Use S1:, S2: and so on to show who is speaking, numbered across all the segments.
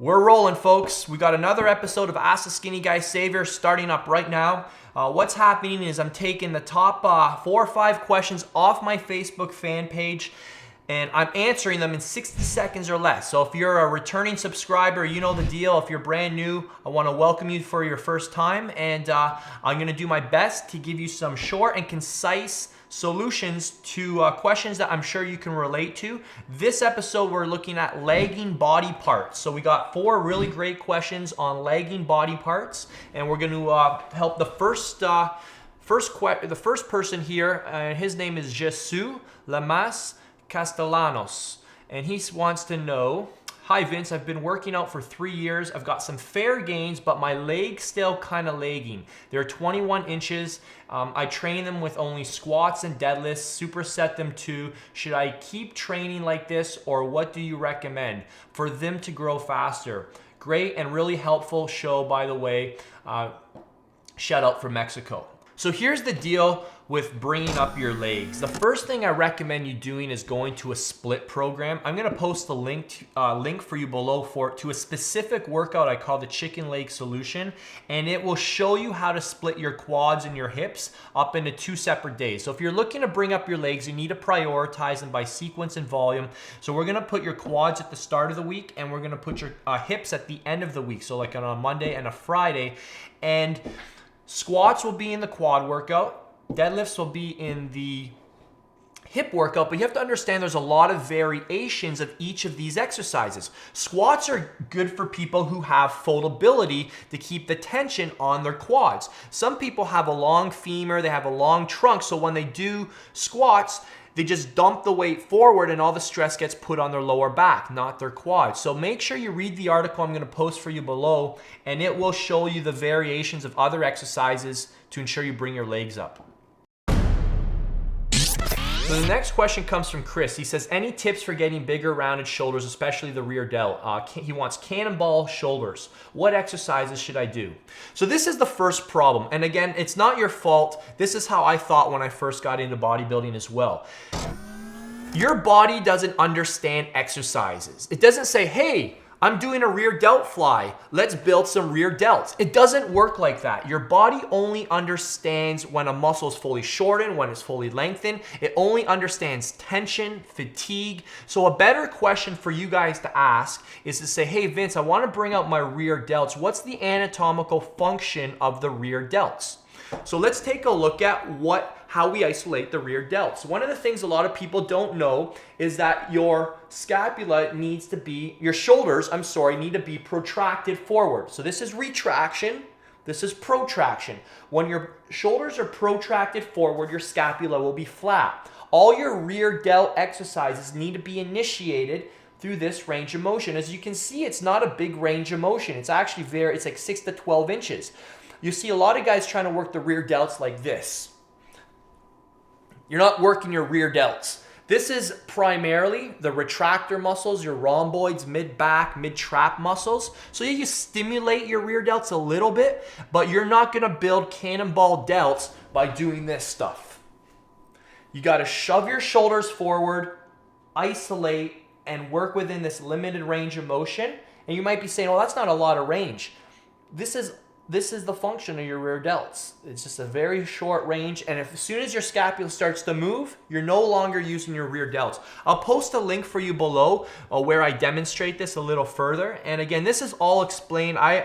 S1: We're rolling, folks. We got another episode of Ask the Skinny Guy Savior starting up right now. What's happening is I'm taking the top 4 or 5 questions off my Facebook fan page and I'm answering them in 60 seconds or less. So if you're a returning subscriber, you know the deal. If you're brand new, I want to welcome you for your first time, and I'm going to do my best to give you some short and concise solutions to questions that I'm sure you can relate to. This episode, we're looking at lagging body parts. So we got 4 really great questions on lagging body parts, and we're going to help the first person here. His name is Jesus Lamas Castellanos, and he wants to know, hi Vince, I've been working out for 3 years. I've got some fair gains, but my legs still kind of lagging. They're 21 inches. I train them with only squats and deadlifts, superset them too. Should I keep training like this, or what do you recommend for them to grow faster? Great and really helpful show, by the way. Shout out from Mexico. So here's the deal with bringing up your legs. The first thing I recommend you doing is going to a split program. I'm gonna post the link for you below to a specific workout I call the chicken leg solution, and it will show you how to split your quads and your hips up into 2 separate days. So if you're looking to bring up your legs, you need to prioritize them by sequence and volume. So we're gonna put your quads at the start of the week, and we're gonna put your hips at the end of the week. So like on a Monday and a Friday. And squats will be in the quad workout. Deadlifts will be in the hip workout, but you have to understand there's a lot of variations of each of these exercises. Squats are good for people who have full ability to keep the tension on their quads. Some people have a long femur, they have a long trunk, so when they do squats, they just dump the weight forward and all the stress gets put on their lower back, not their quads. So make sure you read the article I'm going to post for you below, and it will show you the variations of other exercises to ensure you bring your legs up. So the next question comes from Chris. He says, any tips for getting bigger rounded shoulders, especially the rear delt? He wants cannonball shoulders. What exercises should I do? So this is the first problem. And again, it's not your fault. This is how I thought when I first got into bodybuilding as well. Your body doesn't understand exercises. It doesn't say, hey, I'm doing a rear delt fly. Let's build some rear delts. It doesn't work like that. Your body only understands when a muscle is fully shortened, when it's fully lengthened. It only understands tension, fatigue. So a better question for you guys to ask is to say, hey Vince, I want to bring out my rear delts. What's the anatomical function of the rear delts? So let's take a look at how we isolate the rear delts. One of the things a lot of people don't know is that your scapula needs to be, your shoulders, need to be protracted forward. So this is retraction, this is protraction. When your shoulders are protracted forward, your scapula will be flat. All your rear delt exercises need to be initiated through this range of motion. As you can see, it's not a big range of motion. It's actually it's like 6 to 12 inches. You see a lot of guys trying to work the rear delts like this. You're not working your rear delts. This is primarily the retractor muscles, your rhomboids, mid-back, mid-trap muscles. So you stimulate your rear delts a little bit, but you're not gonna build cannonball delts by doing this stuff. You gotta shove your shoulders forward, isolate, and work within this limited range of motion. And you might be saying, well, that's not a lot of range. This is the function of your rear delts. It's just a very short range, and as soon as your scapula starts to move, you're no longer using your rear delts. I'll post a link for you below where I demonstrate this a little further. And again, this is all explained. I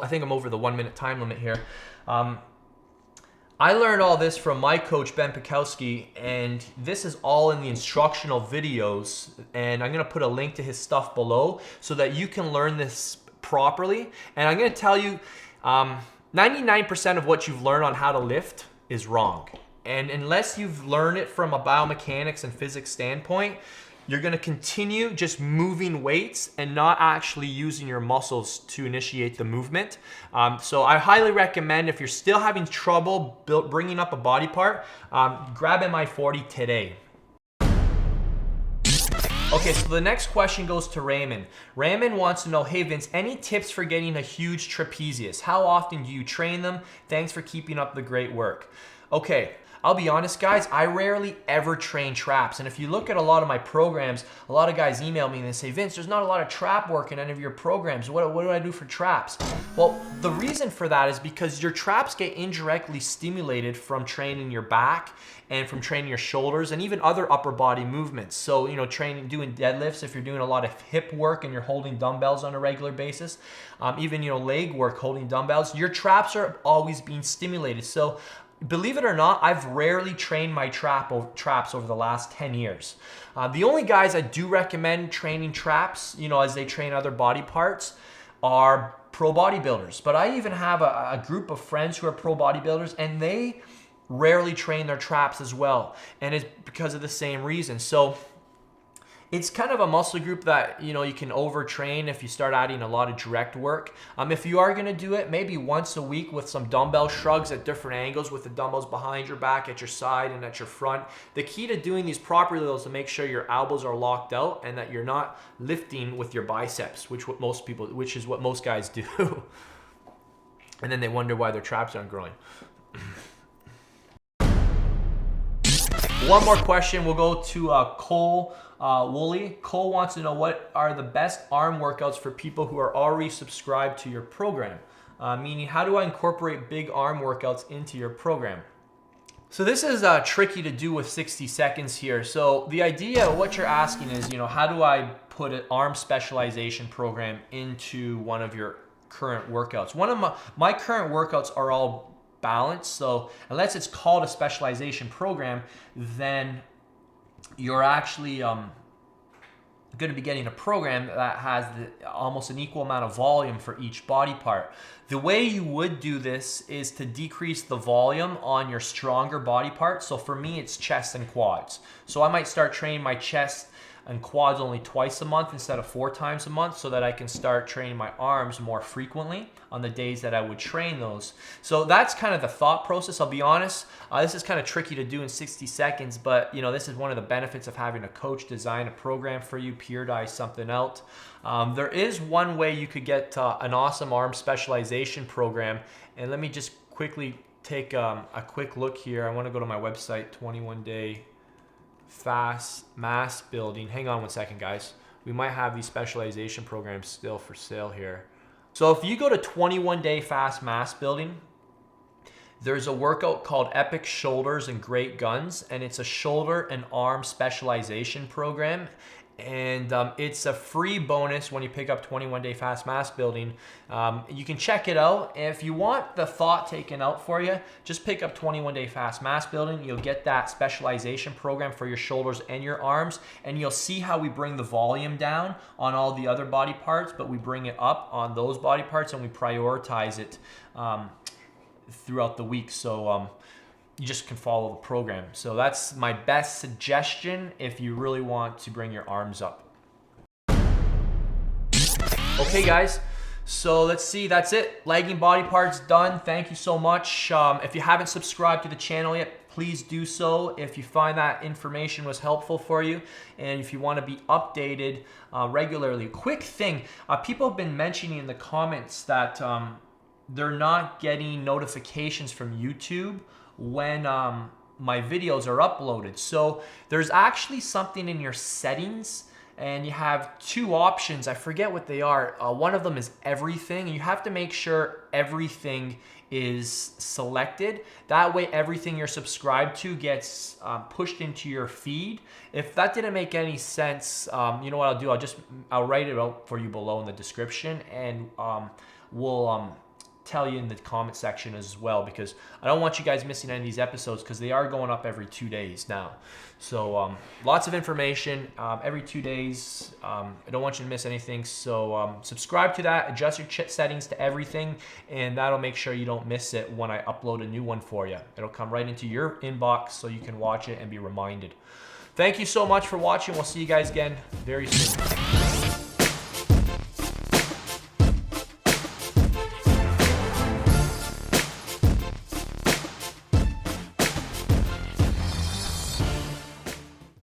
S1: think I'm over the 1 minute time limit here. I learned all this from my coach, Ben Pikowski, and this is all in the instructional videos, and I'm gonna put a link to his stuff below so that you can learn this properly. And I'm going to tell you 99% of what you've learned on how to lift is wrong, and unless you've learned it from a biomechanics and physics standpoint, you're going to continue just moving weights and not actually using your muscles to initiate the movement. So I highly recommend, if you're still having trouble bringing up a body part, grab MI40 today. Okay, so the next question goes to Raymond. Raymond wants to know, hey Vince, any tips for getting a huge trapezius? How often do you train them? Thanks for keeping up the great work. Okay, I'll be honest, guys, I rarely ever train traps. And if you look at a lot of my programs, a lot of guys email me and they say, Vince, there's not a lot of trap work in any of your programs. What do I do for traps? Well, the reason for that is because your traps get indirectly stimulated from training your back and from training your shoulders and even other upper body movements. So, you know, doing deadlifts, if you're doing a lot of hip work and you're holding dumbbells on a regular basis, even, you know, leg work, holding dumbbells, your traps are always being stimulated. So believe it or not, I've rarely trained my traps over the last 10 years. The only guys I do recommend training traps, you know, as they train other body parts, are pro bodybuilders. But I even have a group of friends who are pro bodybuilders, and they rarely train their traps as well, and it's because of the same reason. So it's kind of a muscle group that, you know, you can overtrain if you start adding a lot of direct work. If you are going to do it, maybe once a week with some dumbbell shrugs at different angles, with the dumbbells behind your back, at your side, and at your front. The key to doing these properly is to make sure your elbows are locked out and that you're not lifting with your biceps, which is what most guys do. And then they wonder why their traps aren't growing. One more question. We'll go to Cole Woolley. Cole wants to know, what are the best arm workouts for people who are already subscribed to your program? Meaning, how do I incorporate big arm workouts into your program? So this is tricky to do with 60 seconds here. So the idea, what you're asking is, you know, how do I put an arm specialization program into one of your current workouts? One of my current workouts are all balance. So unless it's called a specialization program, then you're actually going to be getting a program that has almost an equal amount of volume for each body part. The way you would do this is to decrease the volume on your stronger body parts. So for me, it's chest and quads. So I might start training my chest and quads only twice a month instead of 4 times a month, so that I can start training my arms more frequently on the days that I would train those. So that's kind of the thought process. I'll be honest, this is kind of tricky to do in 60 seconds, but you know, this is one of the benefits of having a coach design a program for you, periodize something out. There is one way you could get an awesome arm specialization program, and let me just quickly take a quick look here. I want to go to my website, 21-day fast mass building. Hang on one second, guys. We might have these specialization programs still for sale here. So if you go to 21-day fast mass building, there's a workout called Epic Shoulders and Great Guns, and it's a shoulder and arm specialization program. And it's a free bonus when you pick up 21-day fast mass building. You can check it out. If you want the thought taken out for you, just pick up 21-day fast mass building. You'll get that specialization program for your shoulders and your arms, and you'll see how we bring the volume down on all the other body parts, but we bring it up on those body parts, and we prioritize it throughout the week. So you just can follow the program. So that's my best suggestion if you really want to bring your arms up. Okay, guys. So let's see, that's it. Lagging body parts done. Thank you so much. If you haven't subscribed to the channel yet, please do so if you find that information was helpful for you, and if you want to be updated regularly. Quick thing, people have been mentioning in the comments that they're not getting notifications from YouTube when my videos are uploaded. So there's actually something in your settings, and you have 2 options. I forget what they are. One of them is everything. You have to make sure everything is selected. That way everything you're subscribed to gets pushed into your feed. If that didn't make any sense, you know what I'll do? I'll write it out for you below in the description, and we'll tell you in the comment section as well, because I don't want you guys missing any of these episodes, because they are going up every 2 days now. So lots of information every 2 days. I don't want you to miss anything. So subscribe to that, adjust your settings to everything, and that'll make sure you don't miss it when I upload a new one for you. It'll come right into your inbox so you can watch it and be reminded. Thank you so much for watching. We'll see you guys again very soon.